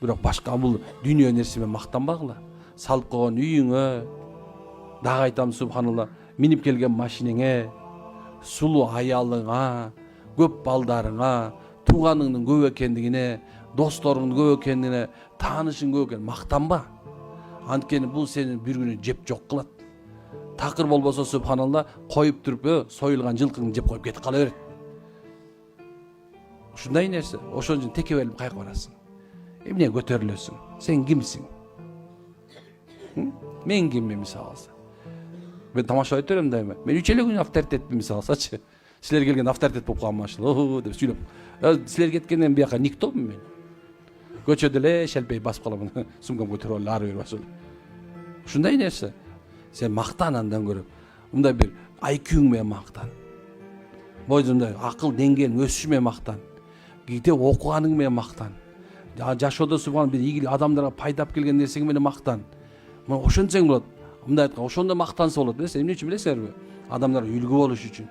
Бирок башка бул дүйнө нерсе менен мактанбагыла. Салып койгон үйүңө, дагы айтам субханалла, минип келген машинеңе, сулуу аялыңа, көп балдарыңа, тууганыңдын көп экендигине, досторуңдун көп экендигине, таанышың көп экенин мактанба. Анткени бул сени бир күнү жеп жок кылат. Такыр болбосо субханалла, коюп туруп союлган жылкыңды жеп коюп кетип кала берет. Ушундай нерсе, ошон үчүн теке берип кайка барасың. Эмне көтөрүлөсүң? Сен кимсиң? Мен киммин мисалы алса? Мен тамашалай берем дайыма. Мен 3 эле күн авторитетпин мисалы алсачы. Силер келген авторитет болуп калган машыл. Деп сүйлөп. Силер кеткенден бияка никтомун мен. Көчөдө эле шелпей басып каламын. Сумкам көтөрүп алып ары бери басып. Ушундай нерсе. Сен мактан андан көрөп. Мындай бир IQ-ң менен мактан. Бойдундай акыл деңгээлиң өсүшү менен мактан. Ките окуганың менен мактан. Жашоодо субхан бир ийгилик адамдарга пайда алып келген нерсең менен мактан. Мына ошентсең болот. Мындай айткан, ошондо мактанса болот. Эмне үчүн билесиңерби? Адамдар үлгү болуш үчүн.